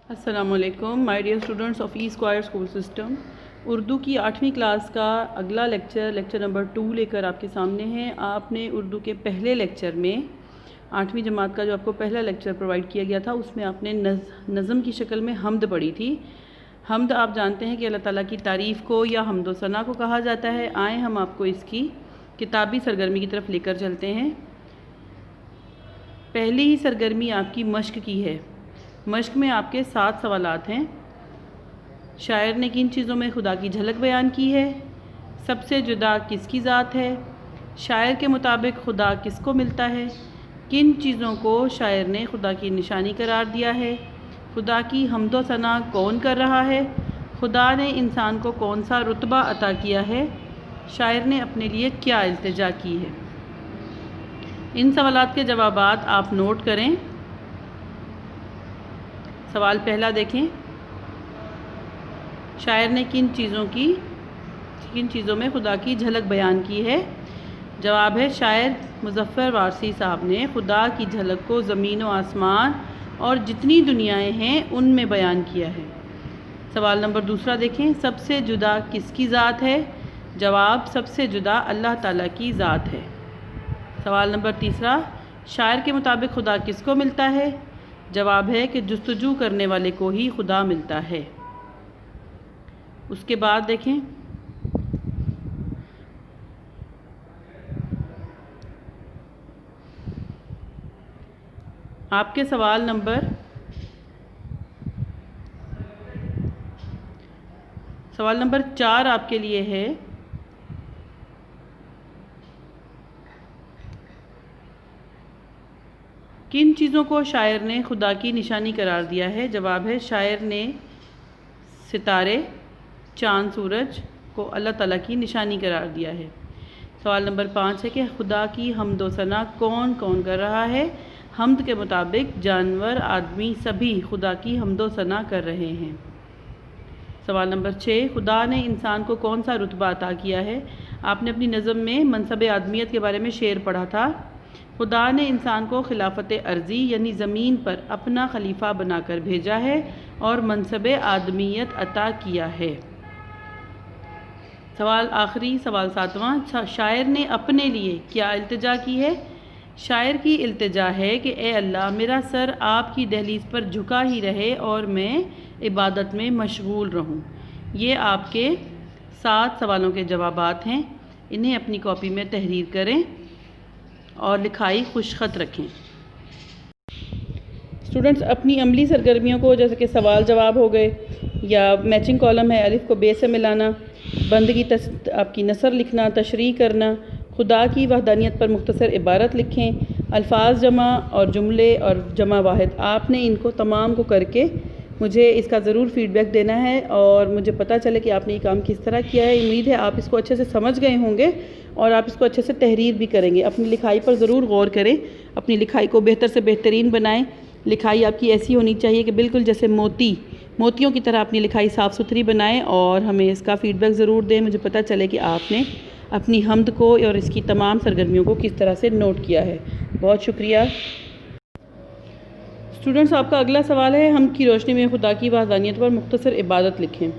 السلام علیکم my dear students of E square school system. Urdu کی 8ویں کلاس کا اگلا لیکچر نمبر 2 لے کر آپ کے سامنے ہے۔ آپ نے اردو کے پہلے لیکچر میں 8ویں جماعت کا جو آپ کو پہلا لیکچر پرووائڈ کیا گیا تھا اس میں آپ نے نظم کی شکل میں حمد پڑھی تھی۔ حمد آپ جانتے ہیں کہ اللہ تعالیٰ کی تعریف کو یا حمد و ثنا کو کہا جاتا ہے۔ آئیں ہم آپ کو اس کی کتابی سرگرمی کی طرف لے کر چلتے ہیں۔ پہلی ہی سرگرمی آپ کی مشق کی ہے۔ مشق میں آپ کے 7 سوالات ہیں۔ شاعر نے کن چیزوں میں خدا کی جھلک بیان کی ہے؟ سب سے جدا کس کی ذات ہے؟ شاعر کے مطابق خدا کس کو ملتا ہے؟ کن چیزوں کو شاعر نے خدا کی نشانی قرار دیا ہے؟ خدا کی حمد و ثنا کون کر رہا ہے؟ خدا نے انسان کو کون سا رتبہ عطا کیا ہے؟ شاعر نے اپنے لیے کیا التجا کی ہے؟ ان سوالات کے جوابات آپ نوٹ کریں۔ سوال پہلا دیکھیں، شاعر نے کن چیزوں میں خدا کی جھلک بیان کی ہے؟ جواب ہے شاعر مظفر وارثی صاحب نے خدا کی جھلک کو زمین و آسمان اور جتنی دنیایں ہیں ان میں بیان کیا ہے۔ سوال نمبر دوسرا دیکھیں، سب سے جدا کس کی ذات ہے؟ جواب سب سے جدا اللہ تعالیٰ کی ذات ہے۔ سوال نمبر تیسرا، شاعر کے مطابق خدا کس کو ملتا ہے؟ جواب ہے کہ جستجو کرنے والے کو ہی خدا ملتا ہے۔ اس کے بعد دیکھیں، آپ کے سوال نمبر 4 آپ کے لیے ہے، کن چیزوں کو شاعر نے خدا کی نشانی قرار دیا ہے؟ جواب ہے شاعر نے ستارے، چاند، سورج کو اللہ تعالیٰ کی نشانی قرار دیا ہے۔ سوال نمبر 5 ہے کہ خدا کی حمد و ثنا کون کون کر رہا ہے؟ حمد کے مطابق جانور، آدمی سبھی خدا کی حمد و ثنا کر رہے ہیں۔ سوال نمبر 6، خدا نے انسان کو کون سا رتبہ عطا کیا ہے؟ آپ نے اپنی نظم میں منصب آدمیت کے بارے میں شعر پڑھا تھا۔ خدا نے انسان کو خلافت ارضی یعنی زمین پر اپنا خلیفہ بنا کر بھیجا ہے اور منصب آدمیت عطا کیا ہے۔ آخری سوال 7واں، شاعر نے اپنے لیے کیا التجا کی ہے؟ شاعر کی التجا ہے کہ اے اللہ، میرا سر آپ کی دہلیز پر جھکا ہی رہے اور میں عبادت میں مشغول رہوں۔ یہ آپ کے 7 سوالوں کے جوابات ہیں۔ انہیں اپنی کاپی میں تحریر کریں اور لکھائی خوش خط رکھیں۔ اسٹوڈنٹس اپنی عملی سرگرمیوں کو، جیسے کہ سوال جواب ہو گئے یا میچنگ کالم ہے، الف کو بے سے ملانا، بند کی آپ کی نثر لکھنا، تشریح کرنا، خدا کی وحدانیت پر مختصر عبارت لکھیں، الفاظ جمع اور جملے اور جمع واحد، آپ نے ان کو تمام کو کر کے مجھے اس کا ضرور فیڈ بیک دینا ہے اور مجھے پتہ چلے کہ آپ نے یہ کام کس طرح کیا ہے۔ امید ہے آپ اس کو اچھے سے سمجھ گئے ہوں گے اور آپ اس کو اچھے سے تحریر بھی کریں گے۔ اپنی لکھائی پر ضرور غور کریں، اپنی لکھائی کو بہتر سے بہترین بنائیں۔ لکھائی آپ کی ایسی ہونی چاہیے کہ بالکل جیسے موتیوں کی طرح اپنی لکھائی صاف ستھری بنائیں اور ہمیں اس کا فیڈ بیک ضرور دیں۔ مجھے پتہ چلے کہ آپ نے اپنی حمد کو اور اس کی تمام سرگرمیوں کو کس طرح سے نوٹ کیا ہے۔ بہت شکریہ۔ اسٹوڈنٹس آپ کا اگلا سوال ہے، حمد کی روشنی میں خدا کی وحدانیت پر مختصر عبادت لکھیں۔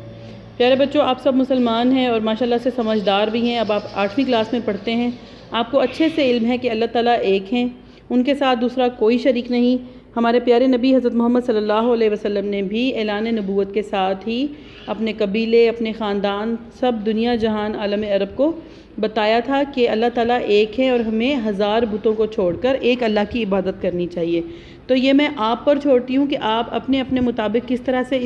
پیارے بچوں، آپ سب مسلمان ہیں اور ماشاءاللہ سے سمجھدار بھی ہیں۔ اب آپ 8ویں کلاس میں پڑھتے ہیں، آپ کو اچھے سے علم ہے کہ اللہ تعالیٰ ایک ہیں، ان کے ساتھ دوسرا کوئی شریک نہیں۔ ہمارے پیارے نبی حضرت محمد صلی اللہ علیہ وسلم نے بھی اعلان نبوت کے ساتھ ہی اپنے قبیلے، اپنے خاندان، سب دنیا جہان عالم عرب کو بتایا تھا کہ اللہ تعالیٰ ایک ہے اور ہمیں 1000 بتوں کو چھوڑ کر ایک اللہ کی عبادت کرنی چاہیے۔ تو یہ میں آپ پر چھوڑتی ہوں کہ آپ اپنے اپنے مطابق کس طرح سے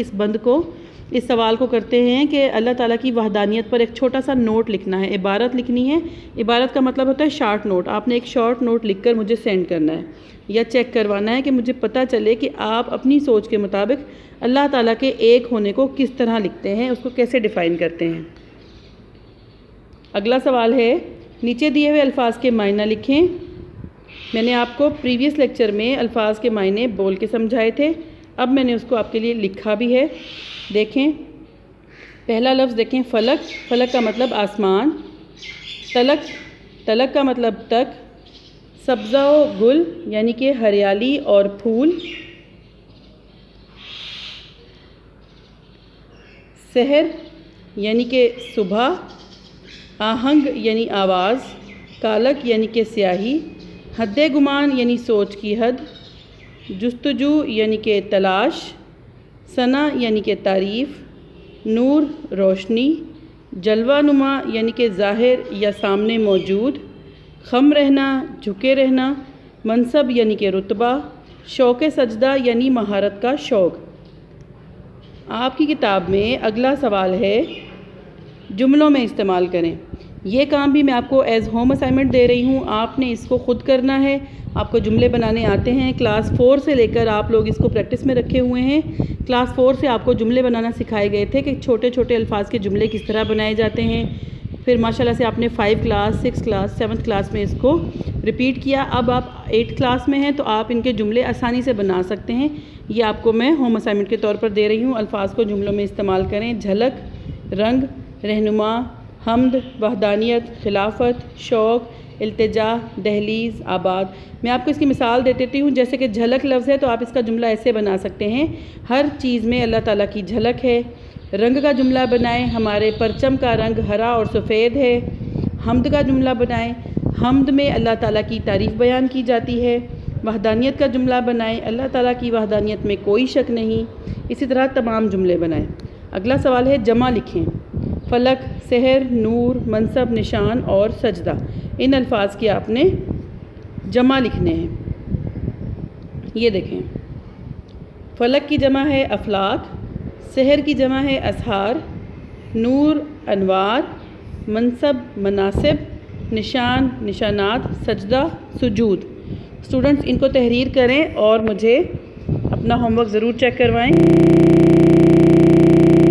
اس سوال کو کرتے ہیں کہ اللہ تعالیٰ کی وحدانیت پر ایک چھوٹا سا نوٹ لکھنا ہے، عبارت لکھنی ہے۔ عبارت کا مطلب ہوتا ہے شارٹ نوٹ۔ آپ نے ایک شارٹ نوٹ لکھ کر مجھے سینڈ کرنا ہے یا چیک کروانا ہے کہ مجھے پتہ چلے کہ آپ اپنی سوچ کے مطابق اللہ تعالیٰ کے ایک ہونے کو کس طرح لکھتے ہیں، اس کو کیسے ڈیفائن کرتے ہیں۔ اگلا سوال ہے، نیچے دیے ہوئے الفاظ کے معنی لکھیں۔ میں نے آپ کو پریویس لیکچر میں الفاظ کے معنی بول کے سمجھائے تھے، اب میں نے اس کو آپ کے لیے لکھا بھی ہے۔ دیکھیں، پہلا لفظ دیکھیں، فلک۔ فلک کا مطلب آسمان، تلک کا مطلب تک، سبزہ و گل یعنی کہ ہریالی اور پھول، سحر یعنی کہ صبح، آہنگ یعنی آواز، کالک یعنی کہ سیاہی، حد گمان یعنی سوچ کی حد، جستجو یعنی کہ تلاش، ثنا یعنی کہ تعریف، نور روشنی، جلوہ نما یعنی کہ ظاہر یا سامنے موجود، خم رہنا جھکے رہنا، منصب یعنی کہ رتبہ، شوق سجدہ یعنی مہارت کا شوق۔ آپ کی کتاب میں اگلا سوال ہے جملوں میں استعمال کریں۔ یہ کام بھی میں آپ کو ایز ہوم اسائنمنٹ دے رہی ہوں، آپ نے اس کو خود کرنا ہے۔ آپ کو جملے بنانے آتے ہیں، کلاس 4 سے لے کر آپ لوگ اس کو پریکٹس میں رکھے ہوئے ہیں۔ کلاس 4 سے آپ کو جملے بنانا سکھائے گئے تھے کہ چھوٹے چھوٹے الفاظ کے جملے کس طرح بنائے جاتے ہیں۔ پھر ماشاءاللہ سے آپ نے 5 کلاس 6 کلاس 7 کلاس میں اس کو ریپیٹ کیا۔ اب آپ 8 کلاس میں ہیں تو آپ ان کے جملے آسانی سے بنا سکتے ہیں۔ یہ آپ کو میں ہوم اسائنمنٹ کے طور پر دے رہی ہوں۔ الفاظ کو جملوں میں استعمال کریں۔ جھلک، رنگ، رہنما، حمد، وحدانیت، خلافت، شوق، التجا، دہلیز، آباد۔ میں آپ کو اس کی مثال دے دیتی ہوں، جیسے کہ جھلک لفظ ہے تو آپ اس کا جملہ ایسے بنا سکتے ہیں، ہر چیز میں اللہ تعالیٰ کی جھلک ہے۔ رنگ کا جملہ بنائیں، ہمارے پرچم کا رنگ ہرا اور سفید ہے۔ حمد کا جملہ بنائیں، حمد میں اللہ تعالیٰ کی تعریف بیان کی جاتی ہے۔ وحدانیت کا جملہ بنائیں، اللہ تعالیٰ کی وحدانیت میں کوئی شک نہیں۔ اسی طرح تمام جملے بنائیں۔ اگلا سوال ہے جمع لکھیں۔ فلک، سحر، نور، منصب، نشان اور سجدہ، ان الفاظ کی آپ نے جمع لکھنے ہیں۔ یہ دیکھیں، فلک کی جمع ہے افلاک، سحر کی جمع ہے اسحار، نور انوار، منصب مناصب، نشان نشانات، سجدہ سجود۔ اسٹوڈنٹس ان کو تحریر کریں اور مجھے اپنا ہوم ورک ضرور چیک کروائیں۔